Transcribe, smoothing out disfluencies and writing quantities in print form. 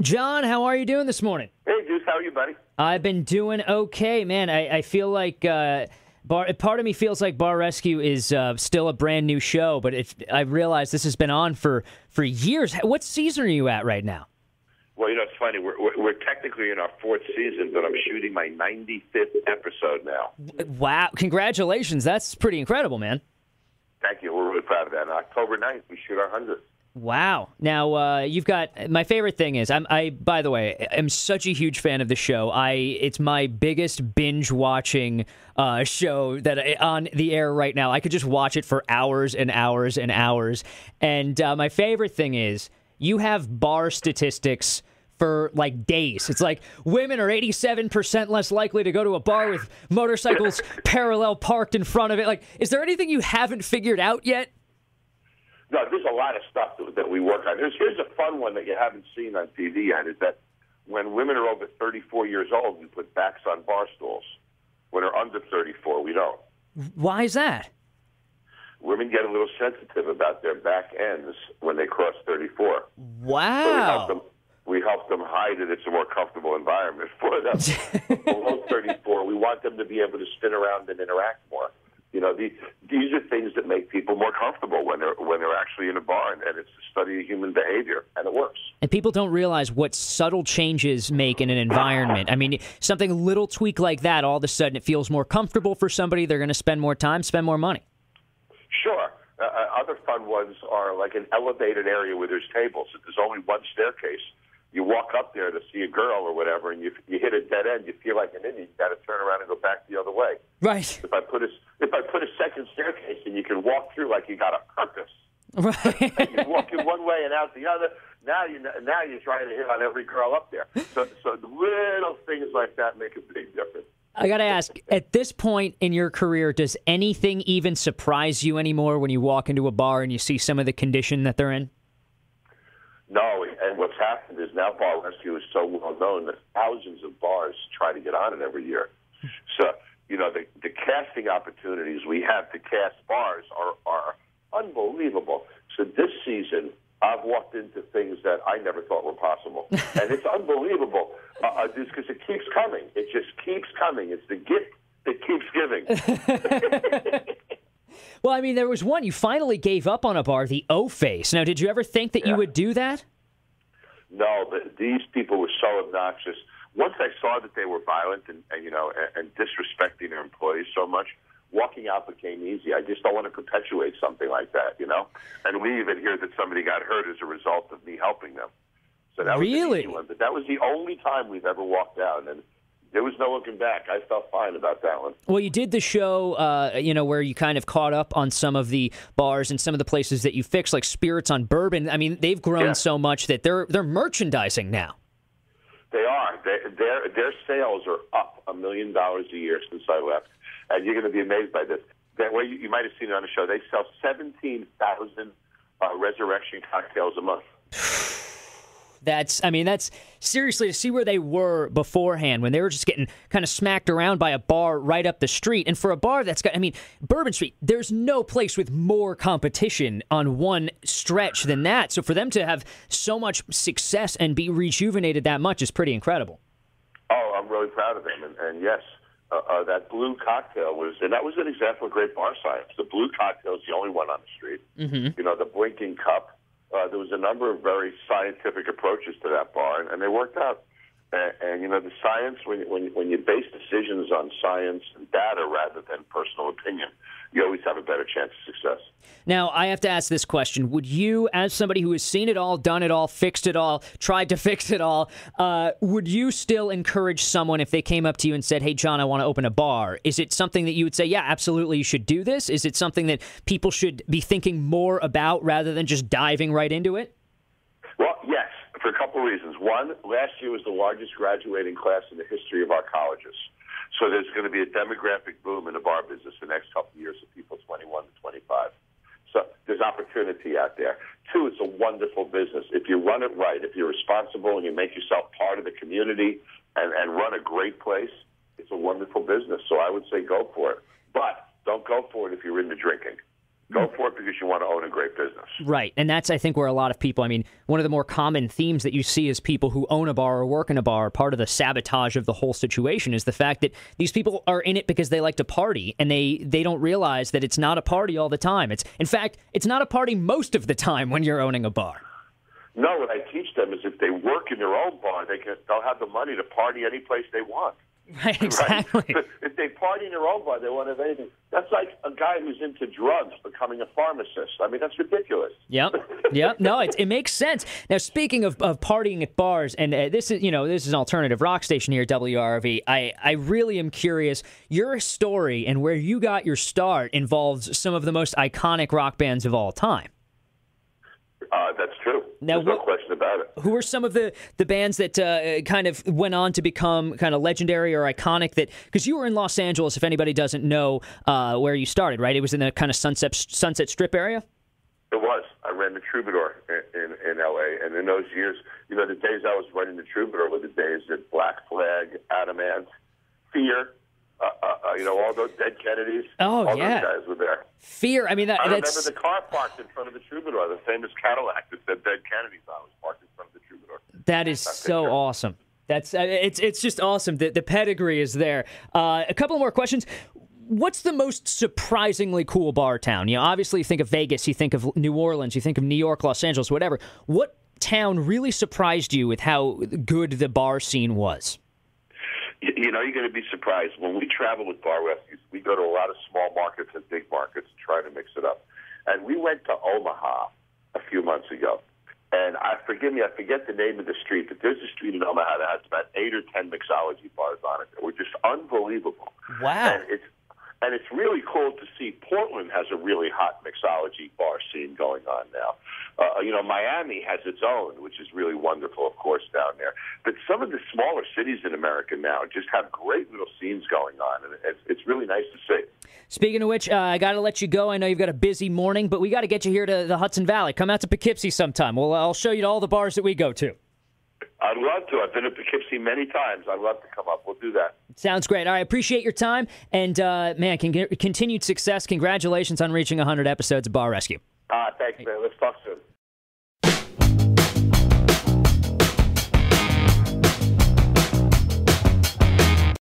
Jon, how are you doing this morning? Hey, Deuce, how are you, buddy? I've been doing okay, man. I feel like part of me feels like Bar Rescue is still a brand new show, but I realize this has been on for years. What season are you at right now? Well, it's funny. We're technically in our fourth season, but I'm shooting my 95th episode now. Wow. Congratulations. That's pretty incredible, man. Thank you. We're really proud of that. On October 9th, we shoot our 100th. Wow. Now, you've got, my favorite thing is, by the way, I'm such a huge fan of the show. It's my biggest binge watching show that on the air right now. I could just watch it for hours and hours and hours. And my favorite thing is, you have bar statistics for like days. It's like women are 87% less likely to go to a bar with motorcycles parallel parked in front of it. Like, is there anything you haven't figured out yet? No, there's a lot of stuff that we work on. Here's a fun one that you haven't seen on TV yet, is that when women are over 34 years old, we put backs on bar stools. When they're under 34, we don't. Why is that? Women get a little sensitive about their back ends when they cross 34. Wow. So we help them hide it. It's a more comfortable environment for them. Below 34, we want them to be able to spin around and interact more. These are things that make people more comfortable when they're actually in a bar, and it's the study of human behavior, and it works. And people don't realize what subtle changes make in an environment. I mean, something little tweak like that, all of a sudden it feels more comfortable for somebody. They're going to spend more time, spend more money. Sure. Other fun ones are like an elevated area where there's tables. If there's only one staircase, you walk up there to see a girl or whatever, and you hit a dead end. You feel like an idiot. You got to turn around and go back the other way. Right. If I put a second staircase, and you can walk through like you got a purpose. Right. And you walk in one way and out the other. Now you're trying to hit on every girl up there. So little things like that make a big difference. I got to ask, at this point in your career, does anything even surprise you anymore when you walk into a bar and you see some of the condition that they're in? No, and what's happened is now Bar Rescue is so well known that thousands of bars try to get on it every year. So, the casting opportunities we have to cast bars are unbelievable. So this season, I've walked into things that I never thought were possible. And it's unbelievable just because it keeps coming. It just keeps coming. It's the gift that keeps giving. Well, I mean, there was one. You finally gave up on a bar, the O-Face. Now, did you ever think that you would do that? No, but these people were so obnoxious. Once I saw that they were violent and disrespecting their employees so much, walking out became easy. I just don't want to perpetuate something like that, And we even hear that somebody got hurt as a result of me helping them. So that was an easy one. But that was the only time we've ever walked out, and there was no looking back. I felt fine about that one. Well, you did the show, where you kind of caught up on some of the bars and some of the places that you fixed, like Spirits on Bourbon. I mean, they've grown so much that they're merchandising now. They are. Their sales are up $1 million a year since I left, and you're going to be amazed by this. That way, you might have seen it on the show. They sell 17,000 resurrection cocktails a month. That's seriously, to see where they were beforehand when they were just getting kind of smacked around by a bar right up the street. And for a bar that's got, Bourbon Street, there's no place with more competition on one stretch than that. So for them to have so much success and be rejuvenated that much is pretty incredible. Oh, I'm really proud of them. And yes, that blue cocktail that was an example of great bar science. The blue cocktail is the only one on the street. Mm-hmm. The blinking cup. There was a number of very scientific approaches to that bar, and they worked out. And the science, when you base decisions on science and data rather than personal opinion, you always have a better chance of success. Now, I have to ask this question. Would you, as somebody who has seen it all, done it all, fixed it all, tried to fix it all, would you still encourage someone if they came up to you and said, hey, Jon, I want to open a bar? Is it something that you would say, yeah, absolutely, you should do this? Is it something that people should be thinking more about rather than just diving right into it? Well, yes, for a couple of reasons. One, last year was the largest graduating class in the history of our colleges. So there's going to be a demographic boom in the bar business the next couple of years of people 21 to 25. So there's opportunity out there. Two, it's a wonderful business. If you run it right, if you're responsible and you make yourself part of the community and run a great place, it's a wonderful business. So I would say go for it. But don't go for it if you're into drinking. Go for it because you want to own a great business. Right, and that's, I think, where a lot of people, I mean, one of the more common themes that you see is people who own a bar or work in a bar, part of the sabotage of the whole situation is the fact that these people are in it because they like to party, and they don't realize that it's not a party all the time. In fact, it's not a party most of the time when you're owning a bar. No, what I teach them is if they work in their own bar, they'll have the money to party any place they want. Right, exactly. Right? If they party in their own bar, they won't have anything. That's like a guy who's into drugs becoming a pharmacist. I mean, that's ridiculous. Yep. No, it makes sense. Now, speaking of partying at bars, and this is an alternative rock station here at WRRV. I really am curious. Your story and where you got your start involves some of the most iconic rock bands of all time. That's true. Now, there's no question about it. Who are some of the bands that kind of went on to become kind of legendary or iconic? That because you were in Los Angeles, if anybody doesn't know where you started, right? It was in the kind of Sunset Strip area. It was. I ran the Troubadour in L.A., and in those years, the days I was running the Troubadour were the days that Black Flag, Adamant, Fear, all those Dead Kennedys. Oh, all yeah. those guys were there. Fear. I mean, I remember the car parked in front of the Troubadour, the famous Cadillac that said Dead Kennedys on it was parked in front of the Troubadour. That is so awesome. That's it's just awesome. The pedigree is there. A couple more questions. What's the most surprisingly cool bar town? Obviously you think of Vegas, you think of New Orleans, you think of New York, Los Angeles, whatever. What town really surprised you with how good the bar scene was? You're going to be surprised. When we travel with bar rescues, we go to a lot of small markets and big markets to try to mix it up. And we went to Omaha a few months ago. And forgive me, I forget the name of the street, but there's a street in Omaha that has about 8 or 10 mixology bars on it that were just unbelievable. Wow. And it's really cool to see Portland has a really hot mixology bar scene going on now. Miami has its own, which is really wonderful, of course, down there. But some of the smaller cities in America now just have great little scenes going on, and it's really nice to see. Speaking of which, I got to let you go. I know you've got a busy morning, but we got to get you here to the Hudson Valley. Come out to Poughkeepsie sometime. I'll show you all the bars that we go to. I'd love to. I've been to Poughkeepsie many times. I'd love to come up. We'll do that. Sounds great. All right, appreciate your time. And, continued success. Congratulations on reaching 100 episodes of Bar Rescue. Thanks, man. Let's talk soon.